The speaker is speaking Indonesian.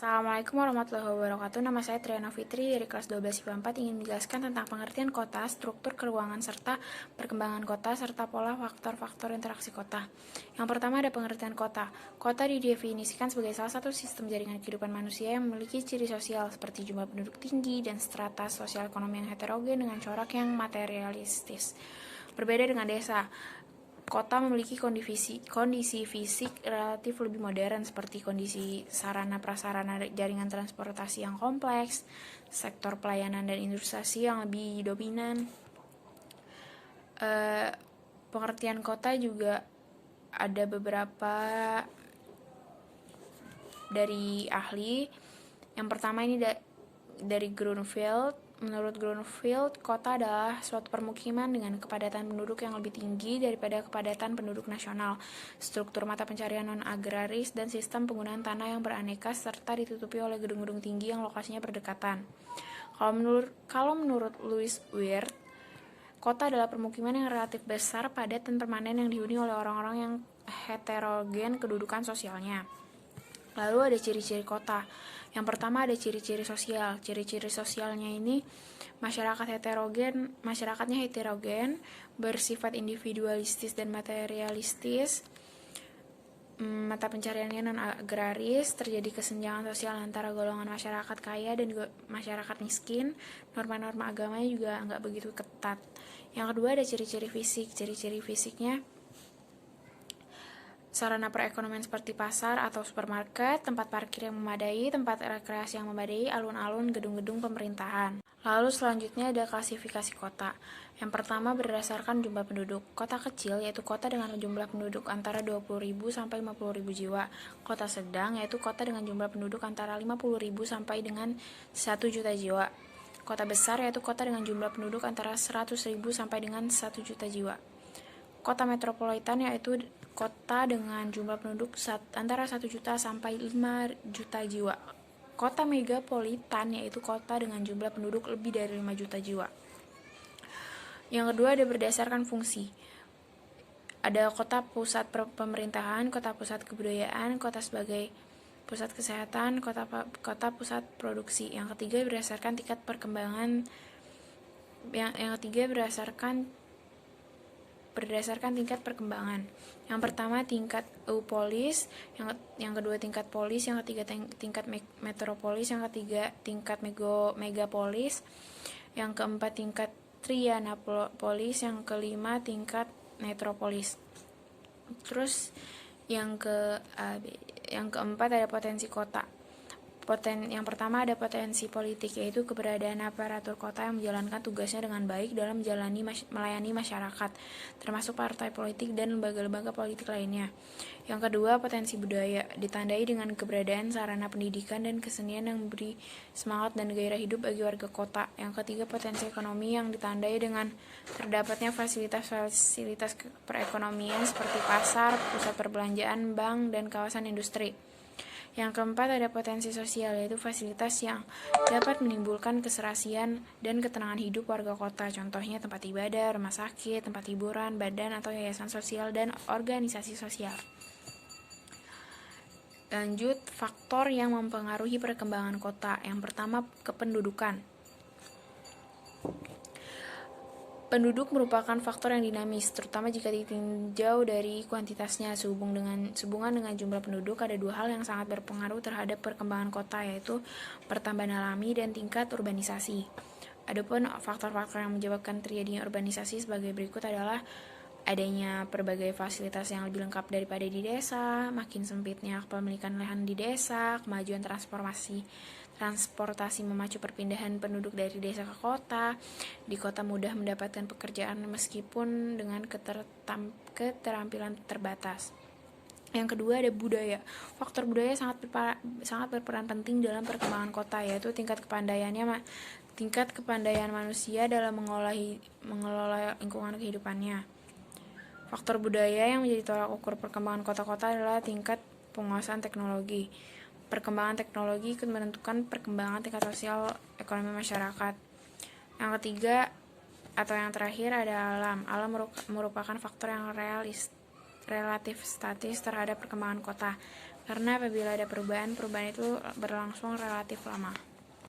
Assalamualaikum warahmatullahi wabarakatuh. Nama saya Triana Fitri dari kelas 12 IPA 4 ingin menjelaskan tentang pengertian kota, struktur keuangan serta perkembangan kota serta pola faktor-faktor interaksi kota. Yang pertama ada pengertian kota. Kota didefinisikan sebagai salah satu sistem jaringan kehidupan manusia yang memiliki ciri sosial seperti jumlah penduduk tinggi dan strata sosial ekonomi yang heterogen dengan corak yang materialistis. Berbeda dengan desa, kota memiliki kondisi fisik relatif lebih modern seperti kondisi sarana-prasarana jaringan transportasi yang kompleks, sektor pelayanan dan industrialisasi yang lebih dominan. Pengertian kota juga ada beberapa dari ahli. Yang pertama ini dari Grunfeld. Menurut Grunfeld, kota adalah suatu permukiman dengan kepadatan penduduk yang lebih tinggi daripada kepadatan penduduk nasional, struktur mata pencarian non-agraris, dan sistem penggunaan tanah yang beraneka serta ditutupi oleh gedung-gedung tinggi yang lokasinya berdekatan. Kalau menurut Louis Wirth, kota adalah permukiman yang relatif besar, padat, dan permanen yang dihuni oleh orang-orang yang heterogen kedudukan sosialnya. Lalu ada ciri-ciri kota. Yang pertama ada ciri-ciri sosial. Ciri-ciri sosialnya ini masyarakatnya heterogen, bersifat individualistis dan materialistis. Mata pencariannya non-agraris, terjadi kesenjangan sosial antara golongan masyarakat kaya dan masyarakat miskin. Norma-norma agamanya juga nggak begitu ketat. Yang kedua ada ciri-ciri fisik. Ciri-ciri fisiknya sarana perekonomian seperti pasar atau supermarket, tempat parkir yang memadai, tempat rekreasi yang memadai, alun-alun, gedung-gedung pemerintahan. Lalu selanjutnya ada klasifikasi kota. Yang pertama berdasarkan jumlah penduduk. Kota kecil yaitu kota dengan jumlah penduduk antara 20.000 sampai 50.000 jiwa. Kota sedang yaitu kota dengan jumlah penduduk antara 50.000 sampai dengan 1 juta jiwa. Kota besar yaitu kota dengan jumlah penduduk antara 100.000 sampai dengan 1 juta jiwa. Kota metropolitan yaitu kota dengan jumlah penduduk antara 1 juta sampai 5 juta jiwa. Kota megapolitan yaitu kota dengan jumlah penduduk lebih dari 5 juta jiwa. Yang kedua ada berdasarkan fungsi. Ada kota pusat pemerintahan, kota pusat kebudayaan, kota sebagai pusat kesehatan, kota pusat produksi. Yang ketiga berdasarkan tingkat perkembangan. Yang ketiga berdasarkan tingkat perkembangan. Yang pertama tingkat eupolis, yang kedua tingkat polis, yang ketiga tingkat metropolis, yang ketiga tingkat megapolis, yang keempat tingkat trianapolis, yang kelima tingkat metropolis. Terus yang keempat ada potensi kota. Yang pertama ada potensi politik, yaitu keberadaan aparatur kota yang menjalankan tugasnya dengan baik dalam melayani masyarakat, termasuk partai politik dan lembaga-lembaga politik lainnya. Yang kedua, potensi budaya, ditandai dengan keberadaan sarana pendidikan dan kesenian yang memberi semangat dan gairah hidup bagi warga kota. Yang ketiga, potensi ekonomi yang ditandai dengan terdapatnya fasilitas perekonomian seperti pasar, pusat perbelanjaan, bank, dan kawasan industri. Yang keempat ada potensi sosial, yaitu fasilitas yang dapat menimbulkan keserasian dan ketenangan hidup warga kota. Contohnya tempat ibadah, rumah sakit, tempat hiburan, badan atau yayasan sosial, dan organisasi sosial. Lanjut, faktor yang mempengaruhi perkembangan kota. Yang pertama, kependudukan. Penduduk merupakan faktor yang dinamis, terutama jika ditinjau dari kuantitasnya. Sehubungan dengan jumlah penduduk, ada dua hal yang sangat berpengaruh terhadap perkembangan kota, yaitu pertambahan alami dan tingkat urbanisasi. Adapun faktor-faktor yang menyebabkan terjadinya urbanisasi sebagai berikut adalah adanya berbagai fasilitas yang lebih lengkap daripada di desa, makin sempitnya kepemilikan lahan di desa, kemajuan transportasi memacu perpindahan penduduk dari desa ke kota. Di kota mudah mendapatkan pekerjaan meskipun dengan keterampilan terbatas. Yang kedua ada budaya. Faktor budaya sangat berperan penting dalam perkembangan kota, yaitu tingkat kepandaian manusia dalam mengelola lingkungan kehidupannya. Faktor budaya yang menjadi tolak ukur perkembangan kota-kota adalah tingkat penguasaan teknologi. Perkembangan teknologi ikut menentukan perkembangan tingkat sosial ekonomi masyarakat. Yang ketiga atau yang terakhir ada alam. Alam merupakan faktor yang relatif statis terhadap perkembangan kota. Karena apabila ada perubahan itu berlangsung relatif lama.